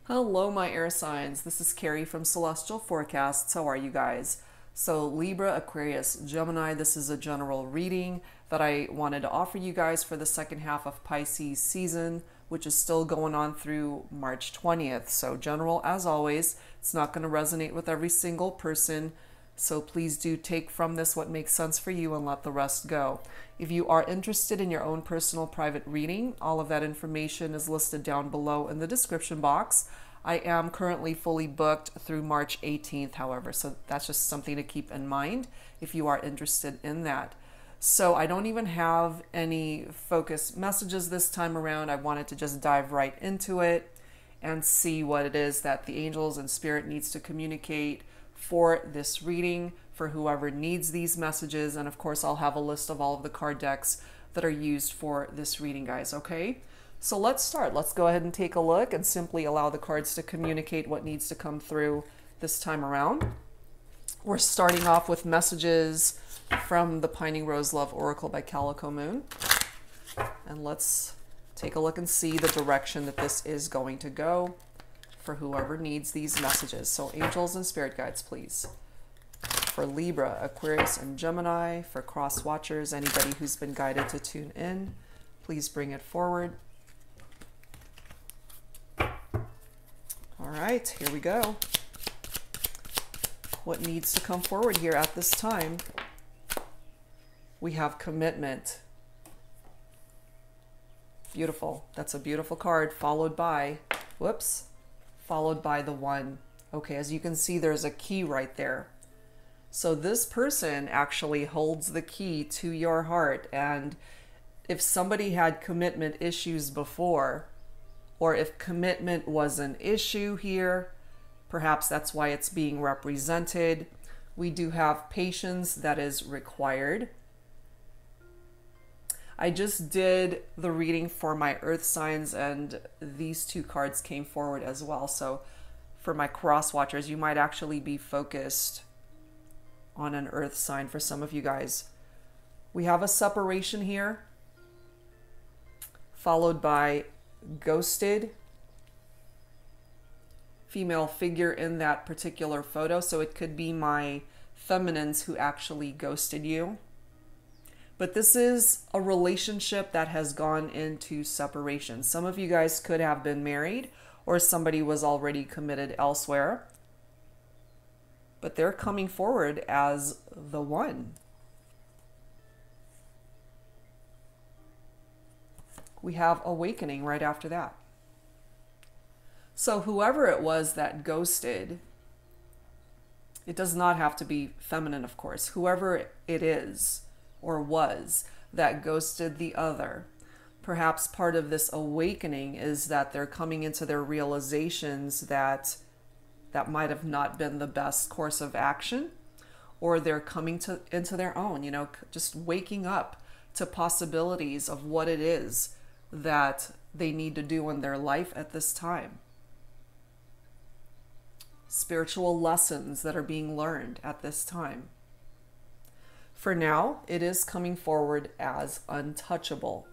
Hello, my air signs. This is Carrie from Celestial Forecasts. How are you guys? So, Libra, Aquarius, Gemini, this is a general reading that I wanted to offer you guys for the second half of Pisces season, which is still going on through March 20th. So, general as always, it's not going to resonate with every single person. So please do take from this what makes sense for you and let the rest go. If you are interested in your own personal private reading, all of that information is listed down below in the description box. I am currently fully booked through March 18th, however, so that's just something to keep in mind if you are interested in that. So I don't even have any focus messages this time around. I wanted to just dive right into it and see what it is that the angels and spirit needs to communicate for this reading, for whoever needs these messages. And of course, I'll have a list of all of the card decks that are used for this reading, guys, okay? So let's start. Let's go ahead and take a look and simply allow the cards to communicate what needs to come through this time around. We're starting off with messages from the Pining Rose Love Oracle by Calico Moon. And let's take a look and see the direction that this is going to go for whoever needs these messages. So angels and spirit guides, please. For Libra, Aquarius, and Gemini, for cross watchers, anybody who's been guided to tune in, please bring it forward. All right, here we go. What needs to come forward here at this time? We have commitment. Beautiful. That's a beautiful card, followed by, followed by the one. Okay, as you can see, there's a key right there. So this person actually holds the key to your heart. And if somebody had commitment issues before, or if commitment was an issue here, perhaps that's why it's being represented. We do have patience that is required. I just did the reading for my earth signs and these two cards came forward as well. So for my cross watchers, you might actually be focused on an earth sign for some of you guys. We have a separation here, followed by ghosted, female figure in that particular photo. So it could be my feminines who actually ghosted you. But this is a relationship that has gone into separation. Some of you guys could have been married or somebody was already committed elsewhere. But they're coming forward as the one. We have awakening right after that. So whoever it was that ghosted, it does not have to be feminine, of course. Whoever it is, or was, that ghosted the other. Perhaps part of this awakening is that they're coming into their realizations that might have not been the best course of action, or they're coming into their own, you know, just waking up to possibilities of what it is that they need to do in their life at this time. Spiritual lessons that are being learned at this time. For now, it is coming forward as untouchable.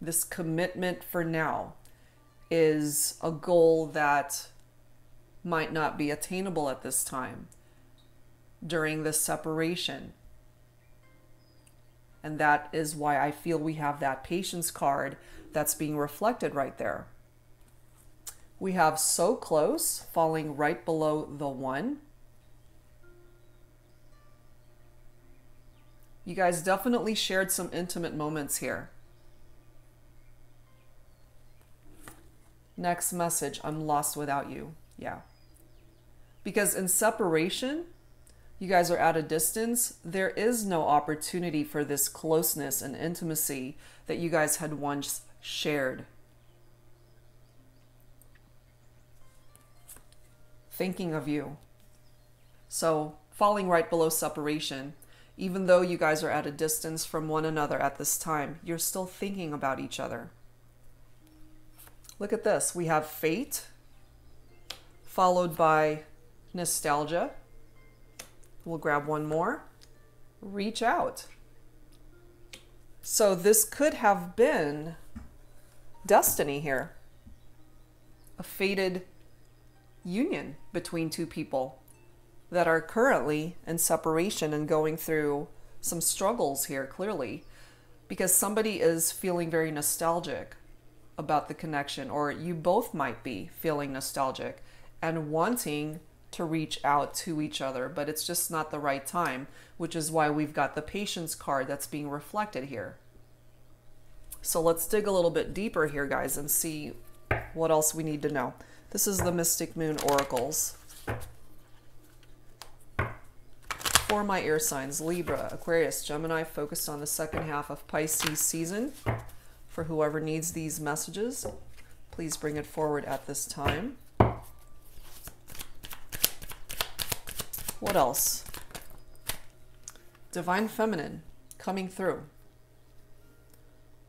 This commitment for now is a goal that might not be attainable at this time during this separation. And that is why I feel we have that patience card that's being reflected right there. We have so close, falling right below the one. You guys definitely shared some intimate moments here. Next message, I'm lost without you. Yeah. Because in separation, you guys are at a distance. There is no opportunity for this closeness and intimacy that you guys had once shared. Thinking of you. So falling right below separation. Even though you guys are at a distance from one another at this time, you're still thinking about each other. Look at this. We have fate, followed by nostalgia. We'll grab one more. Reach out. So this could have been destiny here. a fated union between two people that are currently in separation and going through some struggles here, clearly, because somebody is feeling very nostalgic about the connection, or you both might be feeling nostalgic and wanting to reach out to each other, but it's just not the right time, which is why we've got the patience card that's being reflected here. So let's dig a little bit deeper here, guys, and see what else we need to know. This is the Mystic Moon Oracles. For my air signs, Libra, Aquarius, Gemini, focused on the second half of Pisces season. For whoever needs these messages, please bring it forward at this time. What else? Divine Feminine coming through.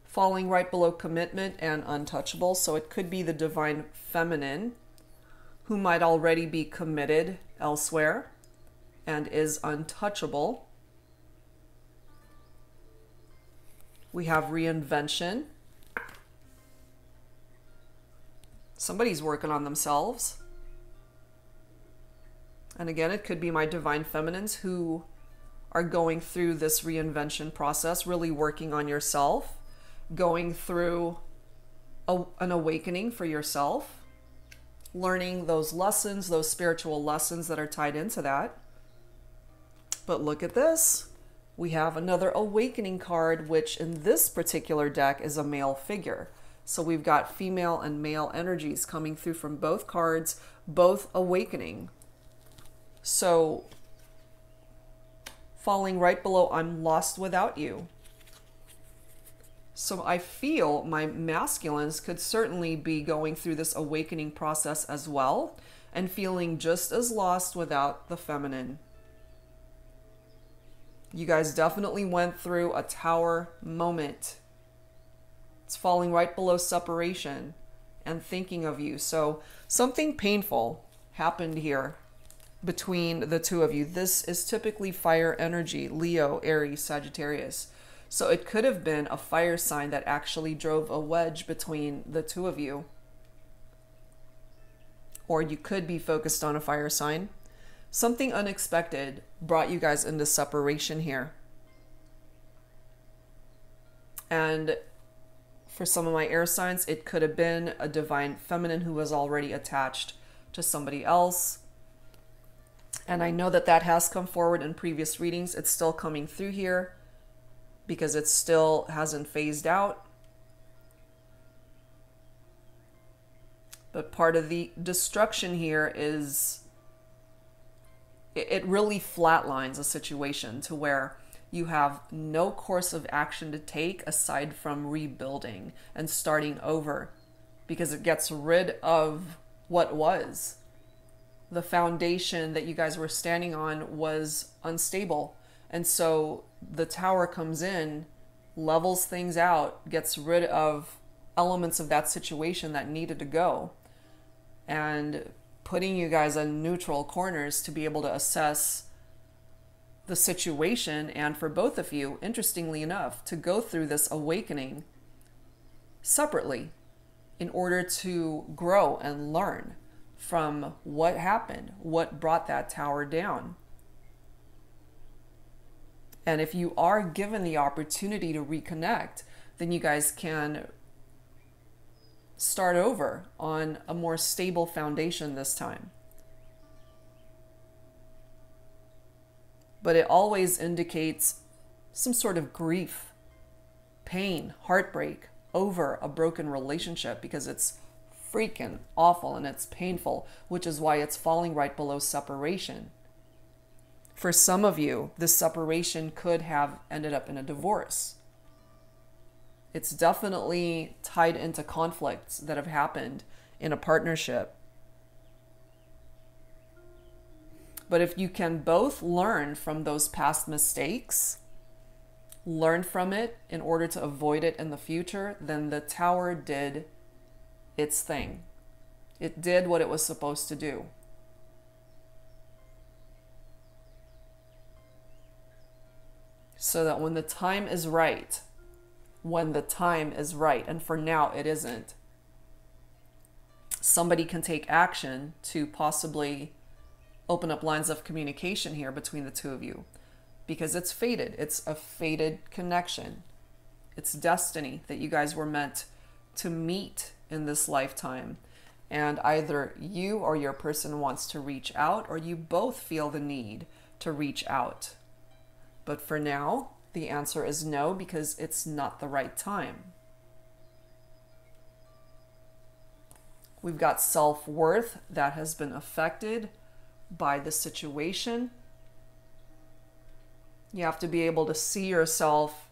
Falling right below commitment and untouchable. So it could be the Divine Feminine who might already be committed elsewhere and is untouchable. We have reinvention. Somebody's working on themselves. And again, it could be my divine feminines who are going through this reinvention process, really working on yourself, going through an awakening for yourself, learning those lessons, those spiritual lessons that are tied into that. But look at this. We have another awakening card, which in this particular deck is a male figure. So we've got female and male energies coming through from both cards, both awakening. So falling right below, I'm lost without you. So I feel my masculines could certainly be going through this awakening process as well and feeling just as lost without the feminine. You guys definitely went through a tower moment. It's falling right below separation and thinking of you. So something painful happened here between the two of you. This is typically fire energy, Leo, Aries, Sagittarius. So it could have been a fire sign that actually drove a wedge between the two of you. Or you could be focused on a fire sign. Something unexpected brought you guys into separation here. And for some of my air signs, it could have been a divine feminine who was already attached to somebody else. And I know that that has come forward in previous readings. It's still coming through here because it still hasn't phased out. But part of the destruction here is it really flatlines a situation to where you have no course of action to take aside from rebuilding and starting over, because it gets rid of what was. The foundation that you guys were standing on was unstable. And so the tower comes in, levels things out, gets rid of elements of that situation that needed to go, and putting you guys in neutral corners to be able to assess the situation, and for both of you, interestingly enough, to go through this awakening separately in order to grow and learn from what happened, what brought that tower down. And if you are given the opportunity to reconnect, then you guys can start over on a more stable foundation this time. But it always indicates some sort of grief, pain, heartbreak over a broken relationship, because it's freaking awful and it's painful, which is why it's falling right below separation. For some of you, this separation could have ended up in a divorce. It's definitely tied into conflicts that have happened in a partnership. But if you can both learn from those past mistakes, learn from it in order to avoid it in the future, then the tower did its thing. It did what it was supposed to do. So that when the time is right, and for now it isn't, somebody can take action to possibly open up lines of communication here between the two of you, because it's fated. It's a fated connection. It's destiny that you guys were meant to meet in this lifetime. And either you or your person wants to reach out, or you both feel the need to reach out. But for now, the answer is no, because it's not the right time. We've got self-worth that has been affected by the situation. You have to be able to see yourself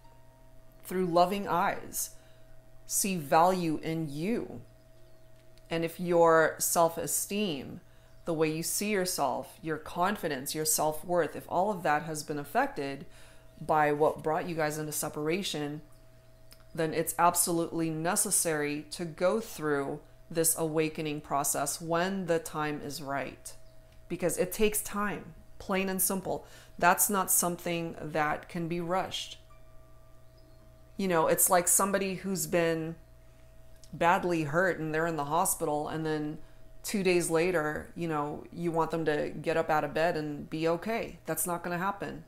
through loving eyes, see value in you. And if your self-esteem, the way you see yourself, your confidence, your self-worth, if all of that has been affected by what brought you guys into separation, then it's absolutely necessary to go through this awakening process when the time is right. Because it takes time, plain and simple. That's not something that can be rushed. You know, it's like somebody who's been badly hurt and they're in the hospital, and then 2 days later, you know, you want them to get up out of bed and be okay. That's not going to happen.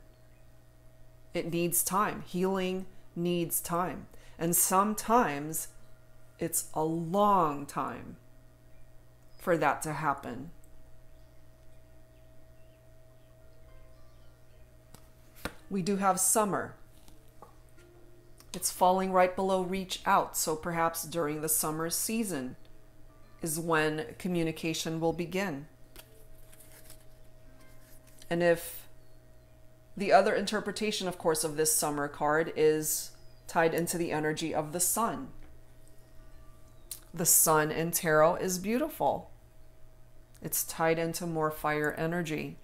It needs time. Healing needs time. And sometimes it's a long time for that to happen. We do have summer. It's falling right below reach out. So perhaps during the summer season is when communication will begin. And if the other interpretation, of course, of this summer card is tied into the energy of the sun. The sun in tarot is beautiful. It's tied into more fire energy.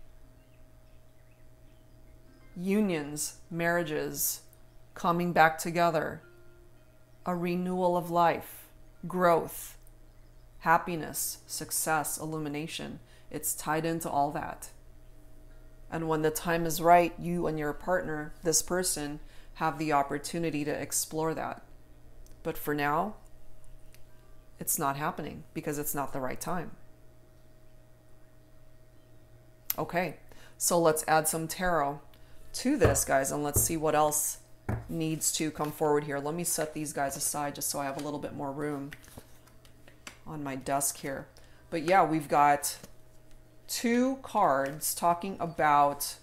Unions, marriages, coming back together, a renewal of life, growth, happiness, success, illumination. It's tied into all that. And when the time is right, you and your partner, this person, have the opportunity to explore that. But for now, it's not happening because it's not the right time. Okay, so let's add some tarot to this, guys, and let's see what else needs to come forward here. Let me set these guys aside just so I have a little bit more room on my desk here. But yeah, we've got 2 cards talking about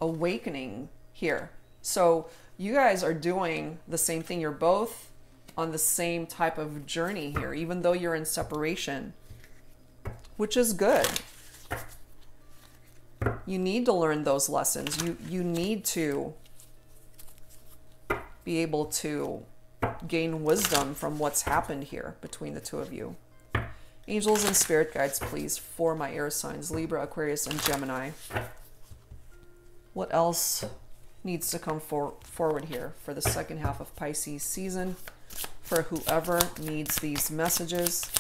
awakening here. So you guys are doing the same thing. You're both on the same type of journey here, even though you're in separation, which is good. You need to learn those lessons. You need to be able to gain wisdom from what's happened here between the two of you. Angels and spirit guides, please, for my air signs, Libra, Aquarius, and Gemini. What else needs to come forward here for the second half of Pisces season for whoever needs these messages?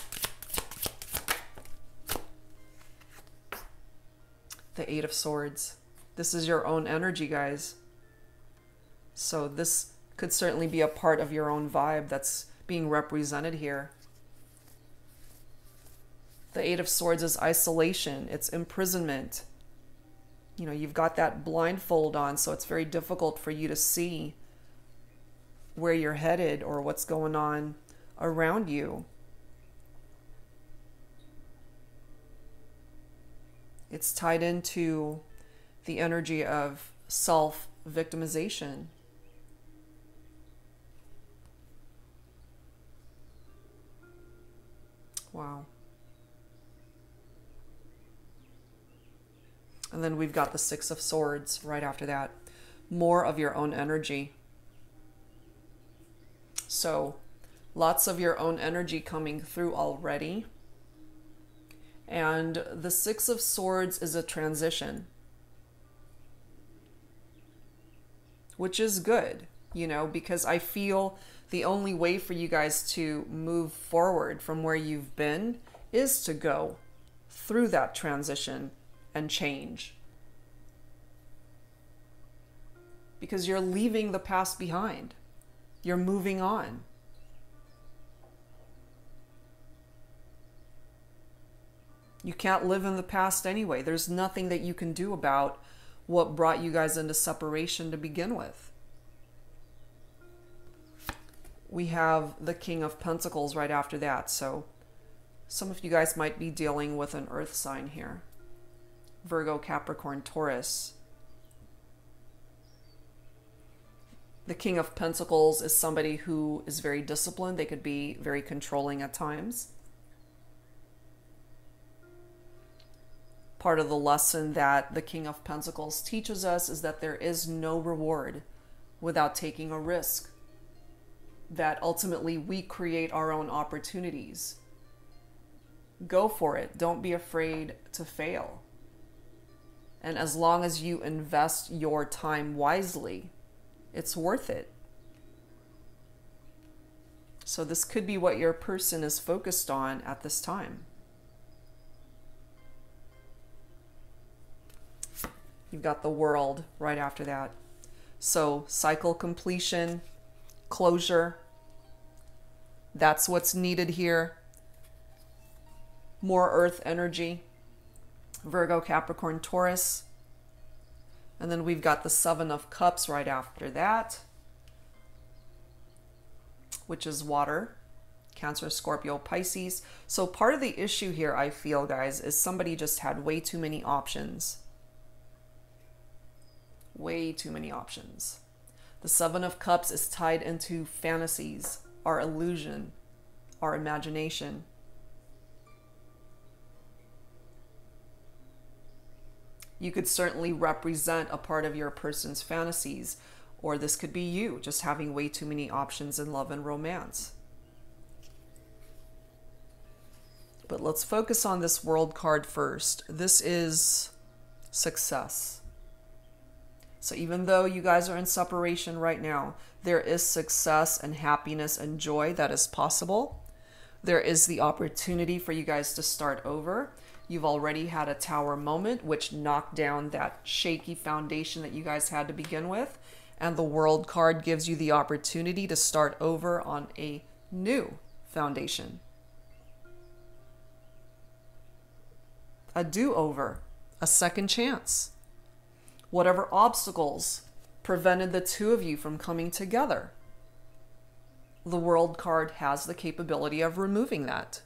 The 8 of Swords. This is your own energy, guys. So this could certainly be a part of your own vibe that's being represented here. The 8 of Swords is isolation. It's imprisonment. You know, you've got that blindfold on, so it's very difficult for you to see where you're headed or what's going on around you. It's tied into the energy of self-victimization. Wow. And then we've got the 6 of Swords right after that. More of your own energy. So lots of your own energy coming through already. And the 6 of Swords is a transition, which is good, you know, because I feel the only way for you guys to move forward from where you've been is to go through that transition and change. Because you're leaving the past behind. You're moving on. You can't live in the past anyway. There's nothing that you can do about what brought you guys into separation to begin with. We have the King of Pentacles right after that. So some of you guys might be dealing with an earth sign here. Virgo, Capricorn, Taurus. The King of Pentacles is somebody who is very disciplined. They could be very controlling at times. Part of the lesson that the King of Pentacles teaches us is that there is no reward without taking a risk. That ultimately we create our own opportunities. Go for it. Don't be afraid to fail. And as long as you invest your time wisely, it's worth it. So this could be what your person is focused on at this time. You've got the World right after that. So cycle completion, closure. That's what's needed here. More earth energy. Virgo, Capricorn, Taurus. And then we've got the Seven of Cups right after that, which is water. Cancer, Scorpio, Pisces. So part of the issue here, I feel, guys, is somebody just had way too many options. Way too many options. The Seven of Cups is tied into fantasies, our illusion, our imagination. You could certainly represent a part of your person's fantasies, or this could be you just having way too many options in love and romance. But let's focus on this World card first. This is success. So even though you guys are in separation right now, there is success and happiness and joy that is possible. There is the opportunity for you guys to start over. You've already had a Tower moment, which knocked down that shaky foundation that you guys had to begin with. And the World card gives you the opportunity to start over on a new foundation. A do-over, a second chance. Whatever obstacles prevented the two of you from coming together, the World card has the capability of removing that.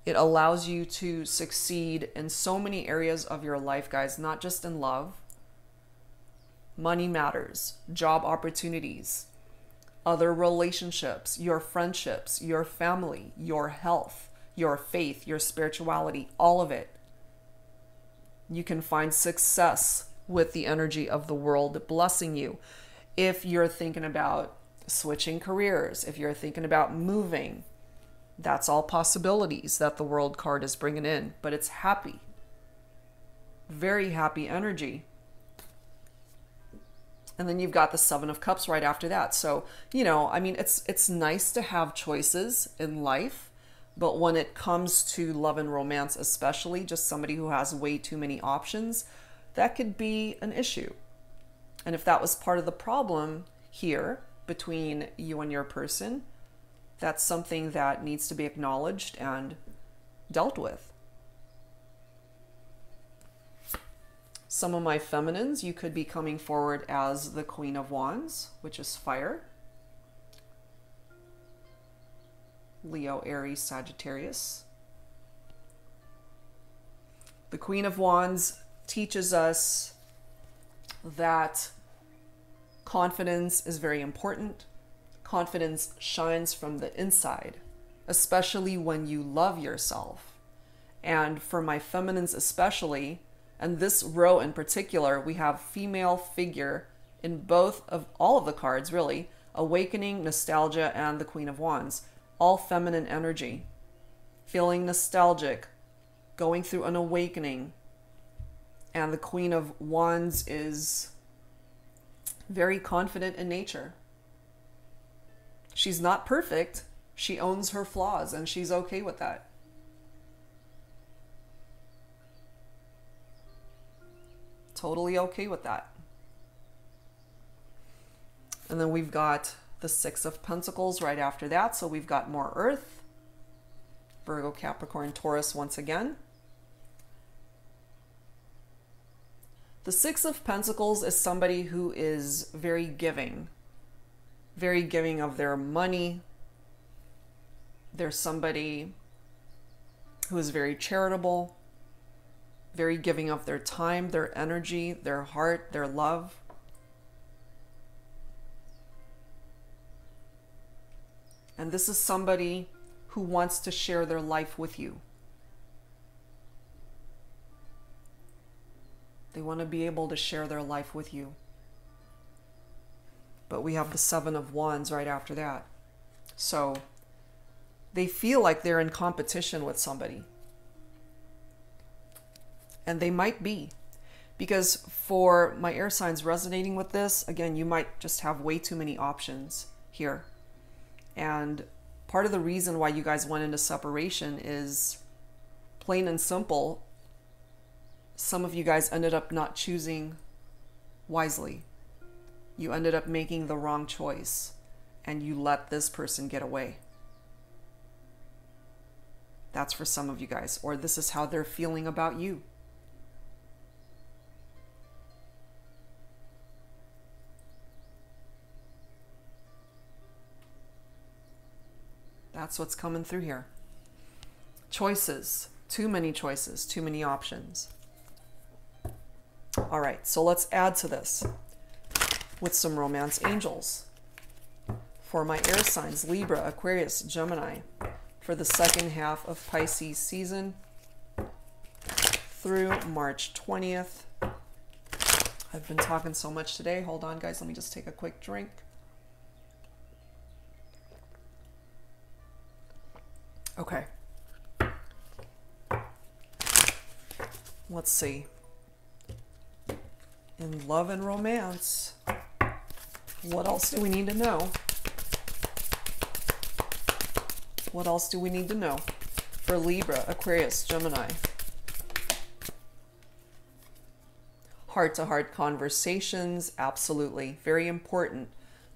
It allows you to succeed in so many areas of your life, guys, not just in love. Money matters, job opportunities, other relationships, your friendships, your family, your health, your faith, your spirituality, all of it. You can find success with the energy of the World blessing you. If you're thinking about switching careers, if you're thinking about moving, that's all possibilities that the World card is bringing in. But it's happy. Very happy energy. And then you've got the Seven of Cups right after that. So, you know, I mean, it's nice to have choices in life. But when it comes to love and romance, especially just somebody who has way too many options, that could be an issue. And if that was part of the problem here between you and your person, that's something that needs to be acknowledged and dealt with. Some of my feminines, you could be coming forward as the Queen of Wands, which is fire. Leo, Aries, Sagittarius. The Queen of Wands teaches us that confidence is very important. Confidence shines from the inside, especially when you love yourself. And for my feminines especially, and this row in particular, we have female figure in all of the cards, really. Awakening, Nostalgia, and the Queen of Wands. All feminine energy. Feeling nostalgic, going through an awakening. And the Queen of Wands is very confident in nature. She's not perfect. She owns her flaws, and she's okay with that. Totally okay with that. And then we've got the Six of Pentacles right after that. So we've got more earth, Virgo, Capricorn, Taurus once again. The Six of Pentacles is somebody who is very giving of their money. They're somebody who is very charitable, very giving of their time, their energy, their heart, their love. And this is somebody who wants to share their life with you. They want to be able to share their life with you. But we have the Seven of Wands right after that. So they feel like they're in competition with somebody. And they might be. Because for my air signs resonating with this, again, you might just have way too many options here. And part of the reason why you guys went into separation is plain and simple. Some of you guys ended up not choosing wisely. You ended up making the wrong choice and you let this person get away. That's for some of you guys, or this is how they're feeling about you. That's what's coming through here. Choices, too many choices, too many options. All right, so let's add to this with some romance angels for my air signs, Libra, Aquarius, Gemini, for the second half of Pisces season through March 20th. I've been talking so much today. Hold on, guys. Let me just take a quick drink. Okay. Let's see. In love and romance, what else do we need to know? What else do we need to know for Libra, Aquarius, Gemini? Heart-to-heart conversations, absolutely. Very important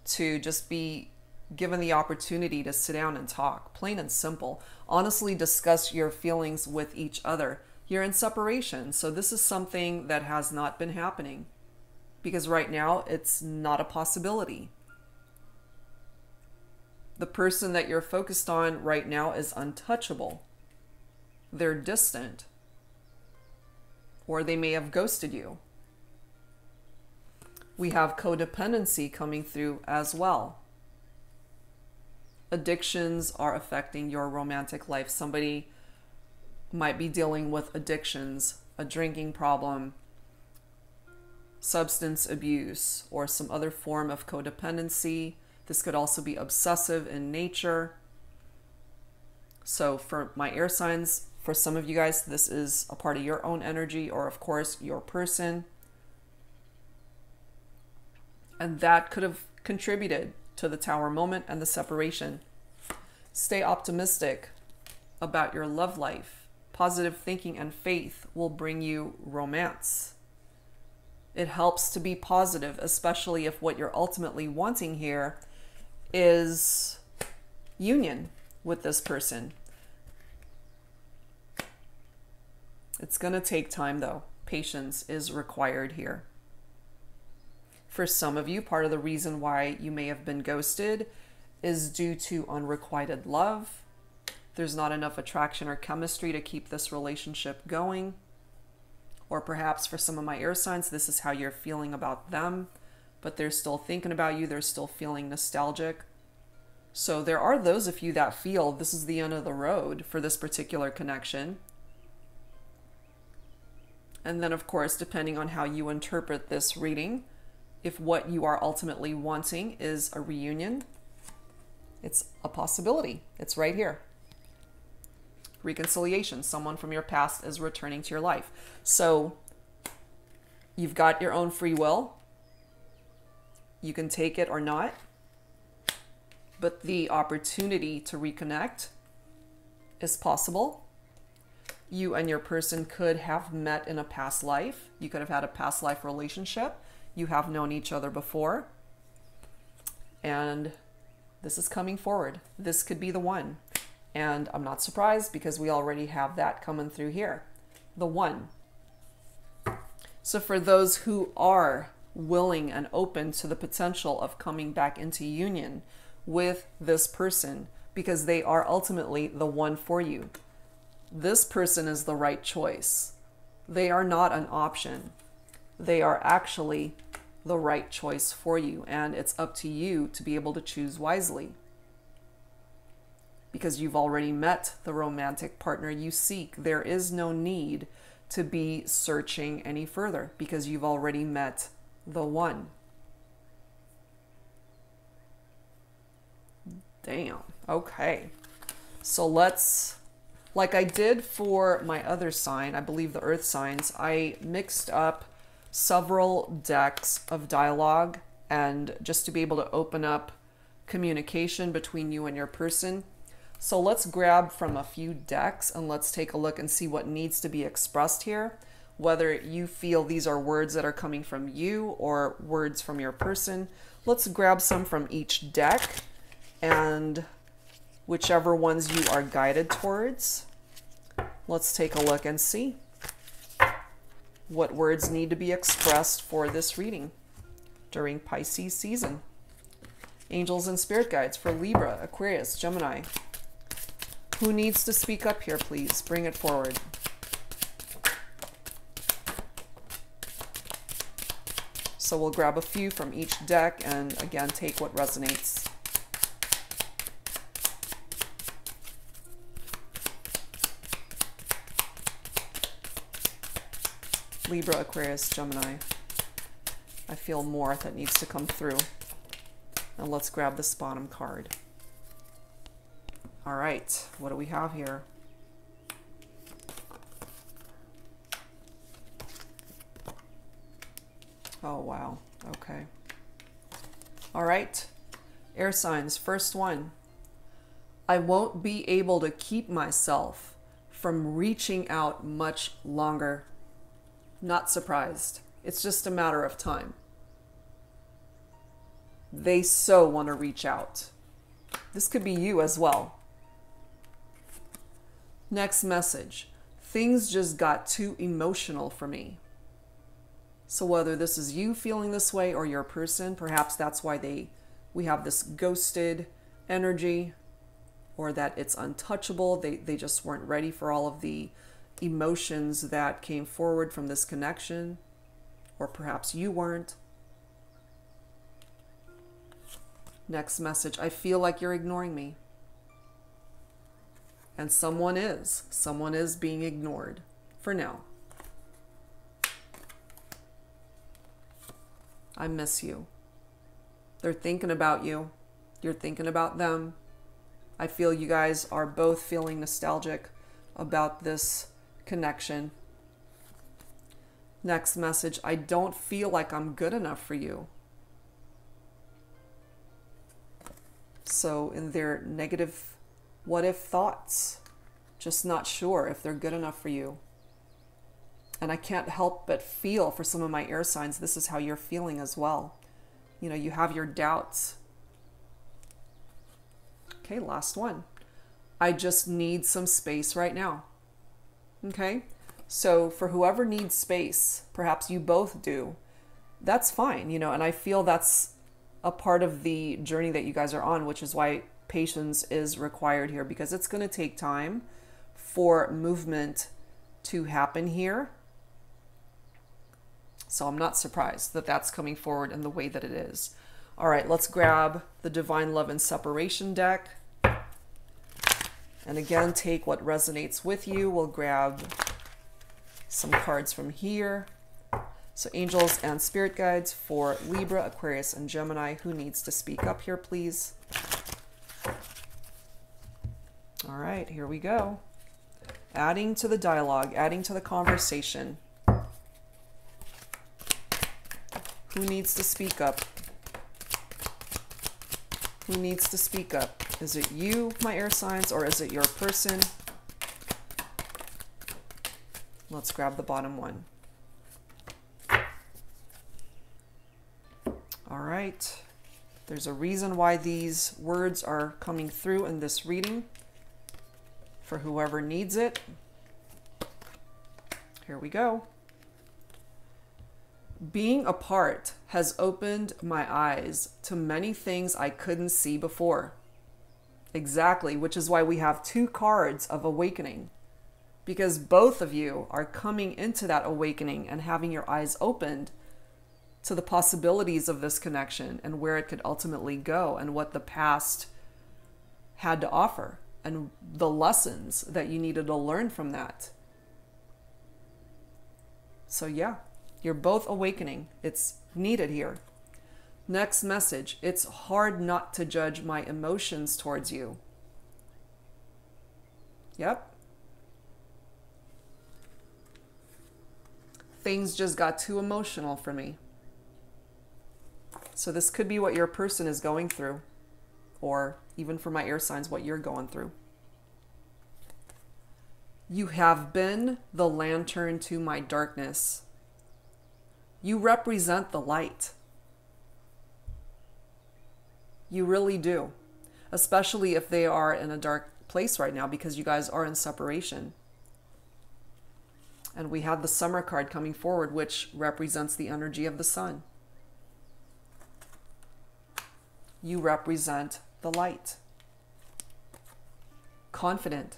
to just be given the opportunity to sit down and talk, plain and simple. Honestly, discuss your feelings with each other. You're in separation, so this is something that has not been happening because right now it's not a possibility. The person that you're focused on right now is untouchable. They're distant, or they may have ghosted you. We have codependency coming through as well. Addictions are affecting your romantic life. Somebody might be dealing with addictions, a drinking problem, substance abuse, or some other form of codependency. This could also be obsessive in nature. So for my air signs, for some of you guys, this is a part of your own energy, or of course your person. And that could have contributed to the Tower moment and the separation. Stay optimistic about your love life. Positive thinking and faith will bring you romance. It helps to be positive, especially if what you're ultimately wanting here is union with this person. It's going to take time though. Patience is required here. For some of you, part of the reason why you may have been ghosted is due to unrequited love. There's not enough attraction or chemistry to keep this relationship going. Or perhaps for some of my air signs, this is how you're feeling about them, but they're still thinking about you. They're still feeling nostalgic. So there are those of you that feel this is the end of the road for this particular connection. And then, of course, depending on how you interpret this reading, if what you are ultimately wanting is a reunion, it's a possibility. It's right here. Reconciliation. Someone from your past is returning to your life. So you've got your own free will. You can take it or not. But the opportunity to reconnect is possible. You and your person could have met in a past life. You could have had a past life relationship. You have known each other before. And this is coming forward. This could be the one. And I'm not surprised because we already have that coming through here. The one. So for those who are willing and open to the potential of coming back into union with this person, because they are ultimately the one for you, this person is the right choice. They are not an option. They are actually the right choice for you, and it's up to you to be able to choose wisely, because you've already met the romantic partner you seek. There is no need to be searching any further because you've already met the one. Damn. Okay. So let's, like I did for my other sign, I believe the earth signs, I mixed up several decks of dialogue, and just to be able to open up communication between you and your person. So let's grab from a few decks and let's take a look and see what needs to be expressed here. Whether you feel these are words that are coming from you or words from your person. Let's grab some from each deck, and whichever ones you are guided towards, let's take a look and see what words need to be expressed for this reading during Pisces season. Angels and spirit guides for Libra, Aquarius, Gemini. Who needs to speak up here, please? Bring it forward. So we'll grab a few from each deck and again take what resonates. Libra, Aquarius, Gemini. I feel more that needs to come through. And let's grab this bottom card. All right, what do we have here? Oh, wow. Okay. All right. Air signs. First one. I won't be able to keep myself from reaching out much longer. Not surprised. It's just a matter of time. They so want to reach out. This could be you as well. Next message. Things just got too emotional for me. So whether this is you feeling this way or your person, perhaps that's why we have this ghosted energy, or that it's untouchable. They just weren't ready for all of the emotions that came forward from this connection, or perhaps you weren't. Next message. I feel like you're ignoring me. And someone is being ignored for now. I miss you. They're thinking about you. You're thinking about them. I feel you guys are both feeling nostalgic about this connection. Next message. I don't feel like I'm good enough for you. So in their negative what if thoughts, just not sure if they're good enough for you. And I can't help but feel for some of my air signs, this is how you're feeling as well. You know, you have your doubts. Okay, last one. I just need some space right now. Okay, so for whoever needs space, perhaps you both do, that's fine, you know, and I feel that's a part of the journey that you guys are on, which is why patience is required here, because it's going to take time for movement to happen here. So I'm not surprised that that's coming forward in the way that it is. All right, let's grab the Divine Love and Separation deck. And again, take what resonates with you. We'll grab some cards from here. So angels and spirit guides for Libra, Aquarius, and Gemini. Who needs to speak up here, please? All right, here we go. Adding to the dialogue, adding to the conversation. Who needs to speak up? Who needs to speak up? Is it you, my air signs, or is it your person? Let's grab the bottom one. All right. There's a reason why these words are coming through in this reading. for whoever needs it. Here we go. Being apart has opened my eyes to many things I couldn't see before. Exactly, which is why we have 2 cards of awakening. Because both of you are coming into that awakening and having your eyes opened to the possibilities of this connection and where it could ultimately go and what the past had to offer and the lessons that you needed to learn from that. So yeah, you're both awakening. It's needed here. Next message. It's hard not to judge my emotions towards you. Yep. Things just got too emotional for me. So this could be what your person is going through, or even for my air signs, what you're going through. You have been the lantern to my darkness. You represent the light. You really do, especially if they are in a dark place right now because you guys are in separation. And we have the summer card coming forward, which represents the energy of the sun. You represent the light. Confident.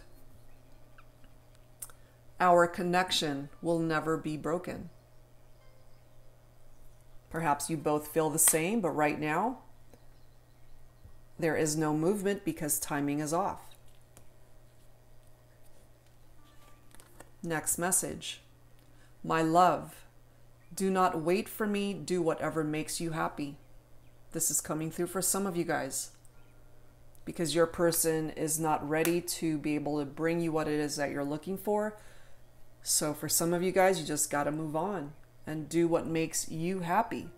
Our connection will never be broken. Perhaps you both feel the same, but right now, there is no movement because timing is off. Next message. My love, do not wait for me, do whatever makes you happy. This is coming through for some of you guys because your person is not ready to be able to bring you what it is that you're looking for. So for some of you guys, you just got to move on and do what makes you happy.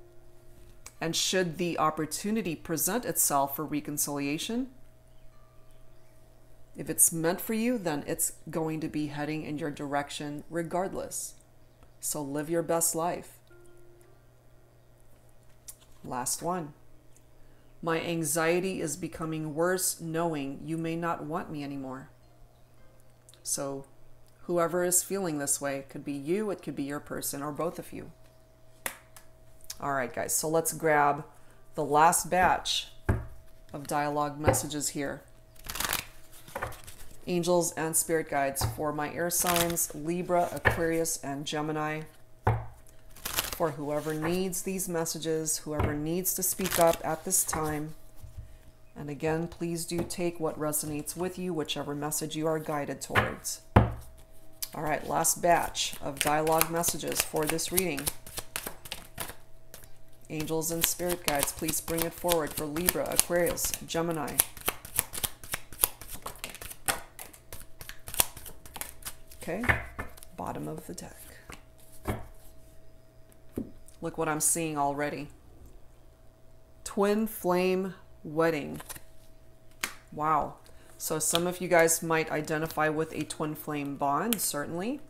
And should the opportunity present itself for reconciliation, if it's meant for you, then it's going to be heading in your direction regardless. So live your best life. Last one. My anxiety is becoming worse knowing you may not want me anymore. So whoever is feeling this way, it could be you, it could be your person, or both of you. All right, guys, so let's grab the last batch of dialogue messages here. Angels and spirit guides for my air signs, Libra, Aquarius, and Gemini. For whoever needs these messages, whoever needs to speak up at this time. And again, please do take what resonates with you, whichever message you are guided towards. All right, last batch of dialogue messages for this reading. Angels and spirit guides, please bring it forward for Libra, Aquarius, Gemini. Okay, bottom of the deck. Look what I'm seeing already. Twin flame wedding. Wow. So some of you guys might identify with a twin flame bond, certainly.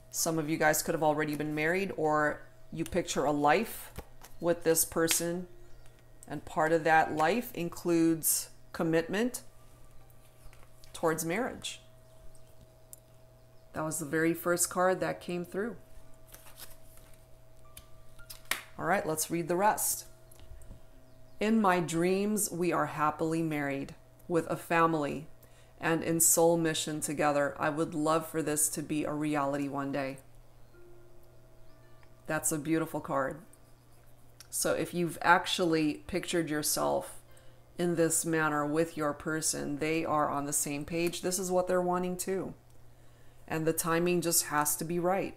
Some of you guys could have already been married, or you picture a life with this person, and part of that life includes commitment towards marriage. That was the very first card that came through. All right, let's read the rest. In my dreams, we are happily married with a family and in soul mission together. I would love for this to be a reality one day. That's a beautiful card. So if you've actually pictured yourself in this manner with your person, they are on the same page. This is what they're wanting too. And the timing just has to be right.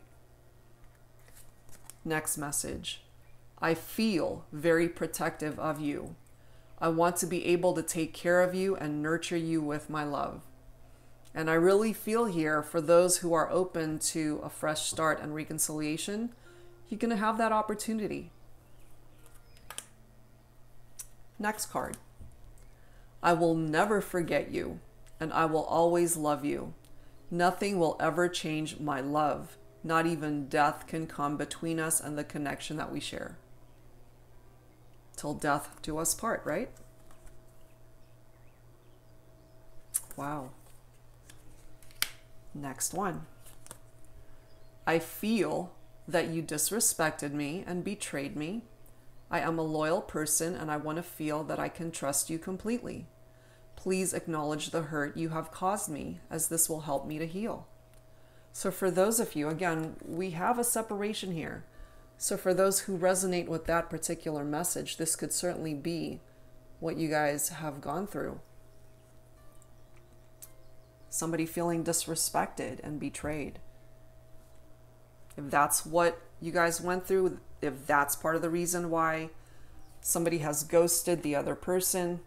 Next message. I feel very protective of you. I want to be able to take care of you and nurture you with my love. And I really feel here for those who are open to a fresh start and reconciliation, you're going to have that opportunity. Next card. I will never forget you, and I will always love you. Nothing will ever change my love. Not even death can come between us and the connection that we share. Till death do us part, right? Wow. Next one. I feel that you disrespected me and betrayed me. I am a loyal person and I want to feel that I can trust you completely. Please acknowledge the hurt you have caused me, as this will help me to heal. So for those of you, again, we have a separation here. So for those who resonate with that particular message, this could certainly be what you guys have gone through. Somebody feeling disrespected and betrayed. If that's what you guys went through, if that's part of the reason why somebody has ghosted the other person,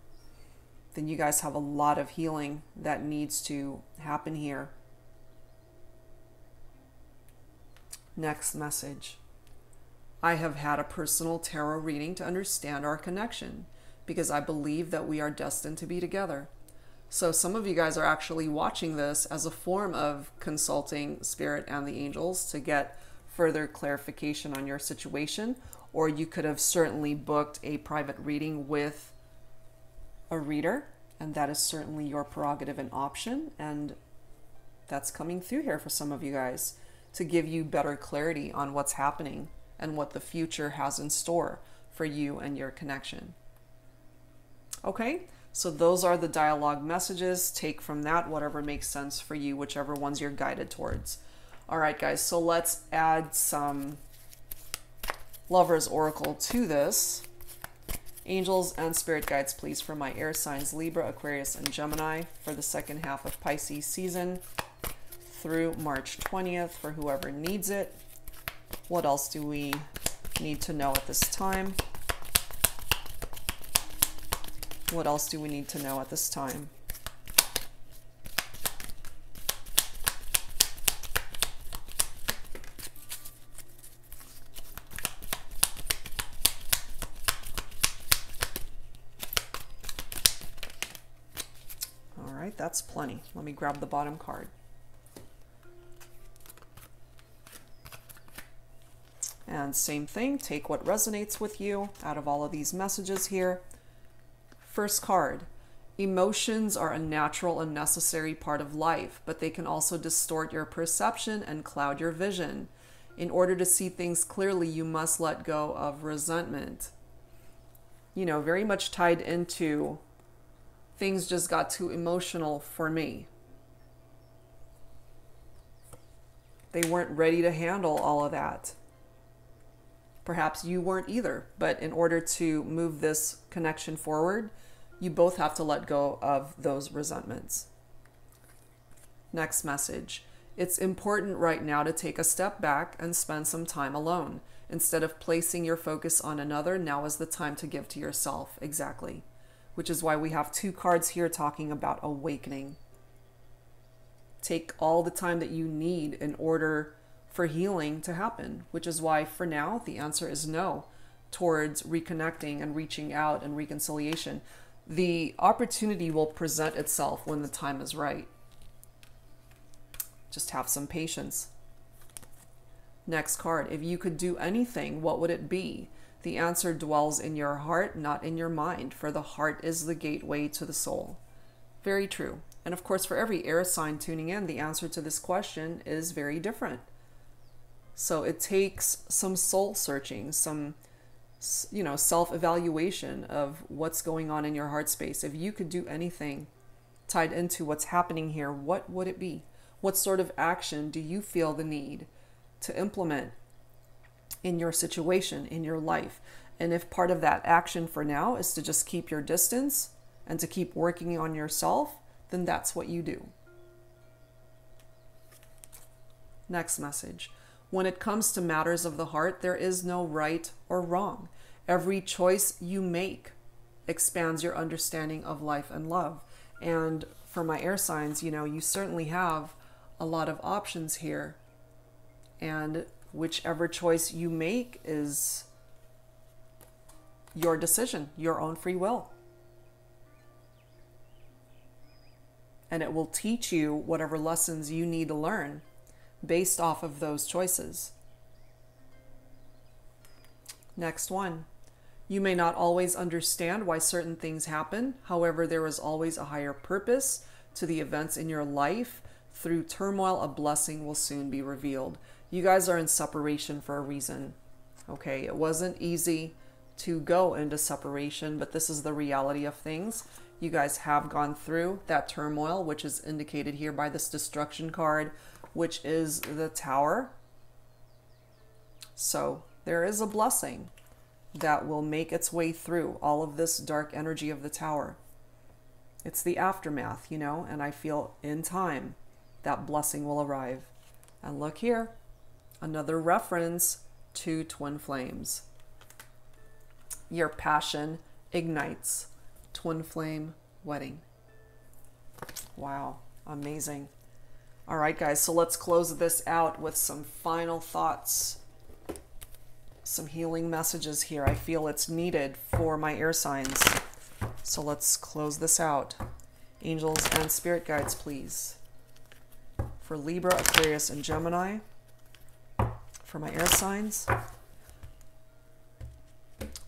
then you guys have a lot of healing that needs to happen here. Next message. I have had a personal tarot reading to understand our connection because I believe that we are destined to be together. So some of you guys are actually watching this as a form of consulting Spirit and the angels to get further clarification on your situation, or you could have certainly booked a private reading with a reader, and that is certainly your prerogative and option, and that's coming through here for some of you guys to give you better clarity on what's happening and what the future has in store for you and your connection. Okay, so those are the dialogue messages. Take from that whatever makes sense for you, whichever ones you're guided towards. All right, guys, so let's add some Lover's Oracle to this. Angels and spirit guides, please, for my air signs Libra, Aquarius, and Gemini for the second half of Pisces season through March 20th for whoever needs it. What else do we need to know at this time? What else do we need to know at this time? All right, that's plenty. Let me grab the bottom card. And same thing, take what resonates with you out of all of these messages here. First card, emotions are a natural and necessary part of life, but they can also distort your perception and cloud your vision. In order to see things clearly, you must let go of resentment. You know, very much tied into things just got too emotional for me. They weren't ready to handle all of that. Perhaps you weren't either, but in order to move this connection forward, you both have to let go of those resentments. Next message. It's important right now to take a step back and spend some time alone. Instead of placing your focus on another, now is the time to give to yourself. Exactly. Which is why we have two cards here talking about awakening. Take all the time that you need in order for healing to happen, which is why for now the answer is no towards reconnecting and reaching out and reconciliation. The opportunity will present itself when the time is right. Just have some patience. Next card. If you could do anything, what would it be? The answer dwells in your heart, not in your mind, for the heart is the gateway to the soul. Very true. And of course, for every air sign tuning in, the answer to this question is very different. So it takes some soul searching, some, self-evaluation of what's going on in your heart space. If you could do anything tied into what's happening here, what would it be? What sort of action do you feel the need to implement in your situation, in your life? And if part of that action for now is to just keep your distance and to keep working on yourself, then that's what you do. Next message. When it comes to matters of the heart, there is no right or wrong. Every choice you make expands your understanding of life and love. And for my air signs, you certainly have a lot of options here. And whichever choice you make is your decision, your own free will. And it will teach you whatever lessons you need to learn based off of those choices. Next one. You may not always understand why certain things happen. However, there is always a higher purpose to the events in your life. Through turmoil, a blessing will soon be revealed. You guys are in separation for a reason. Okay, it wasn't easy to go into separation, but this is the reality of things. You guys have gone through that turmoil, which is indicated here by this destruction card, which is the Tower. So there is a blessing that will make its way through all of this dark energy of the Tower. It's the aftermath, you know, and I feel in time that blessing will arrive. And look here, another reference to twin flames. Your passion ignites. Twin flame wedding. Wow, amazing. All right, guys, so let's close this out with some final thoughts, some healing messages here. I feel it's needed for my air signs. So let's close this out. Angels and spirit guides, please. For Libra, Aquarius, and Gemini. For my air signs.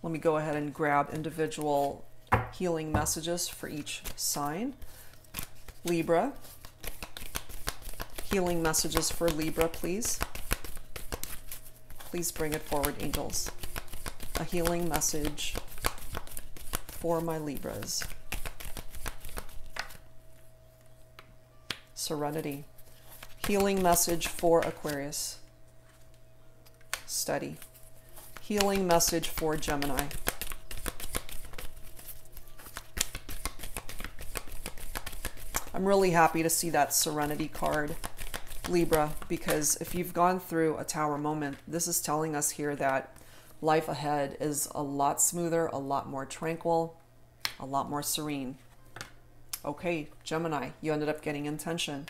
Let me go ahead and grab individual healing messages for each sign. Libra. Healing messages for Libra, please. Please bring it forward, angels. A healing message for my Libras. Serenity. Healing message for Aquarius. Steady. Healing message for Gemini. I'm really happy to see that Serenity card, Libra, because if you've gone through a Tower moment, this is telling us here that life ahead is a lot smoother, a lot more tranquil, a lot more serene. Okay, Gemini, you ended up getting intention.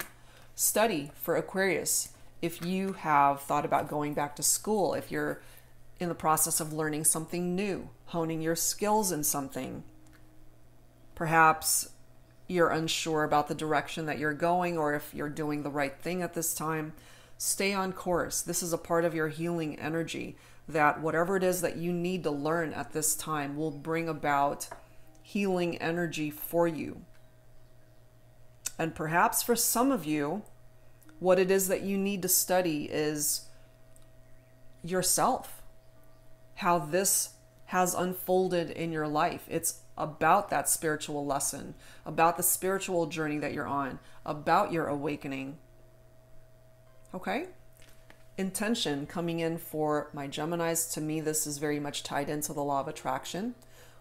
Study for Aquarius. If you have thought about going back to school, if you're in the process of learning something new, honing your skills in something, perhaps you're unsure about the direction that you're going or if you're doing the right thing at this time, stay on course. This is a part of your healing energy, that whatever it is that you need to learn at this time will bring about healing energy for you. And perhaps for some of you, what it is that you need to study is yourself, how this has unfolded in your life. It's about that spiritual lesson, about the spiritual journey that you're on, about your awakening. Okay? Intention coming in for my Geminis. To me, this is very much tied into the law of attraction.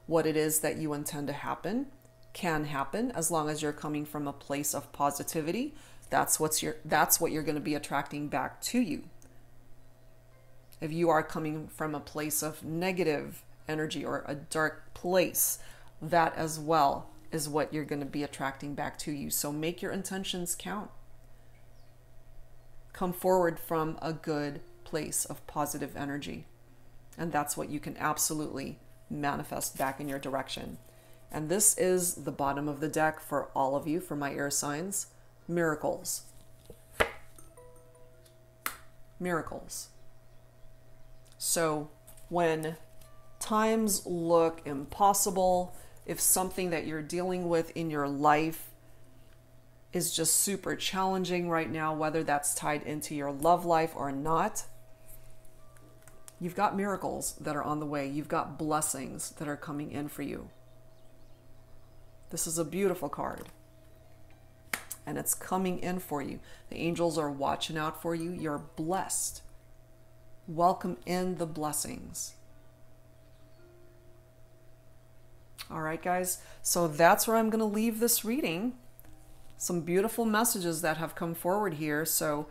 What it is that you intend to happen can happen as long as you're coming from a place of positivity. That's what you're going to be attracting back to you. If you are coming from a place of negative energy or a dark place, that as well is what you're going to be attracting back to you. So make your intentions count. Come forward from a good place of positive energy. And that's what you can absolutely manifest back in your direction. And this is the bottom of the deck for all of you, for my air signs. Miracles. Miracles. So when times look impossible, if something that you're dealing with in your life is just super challenging right now, whether that's tied into your love life or not, you've got miracles that are on the way. You've got blessings that are coming in for you. This is a beautiful card. And it's coming in for you. The angels are watching out for you. You're blessed. Welcome in the blessings. All right, guys. So that's where I'm going to leave this reading. Some beautiful messages that have come forward here. So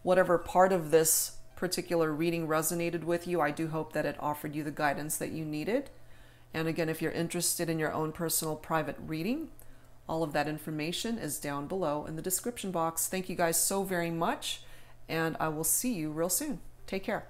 whatever part of this particular reading resonated with you, I do hope that it offered you the guidance that you needed. And again, if you're interested in your own personal private reading, all of that information is down below in the description box. Thank you guys so very much, and I will see you real soon. Take care.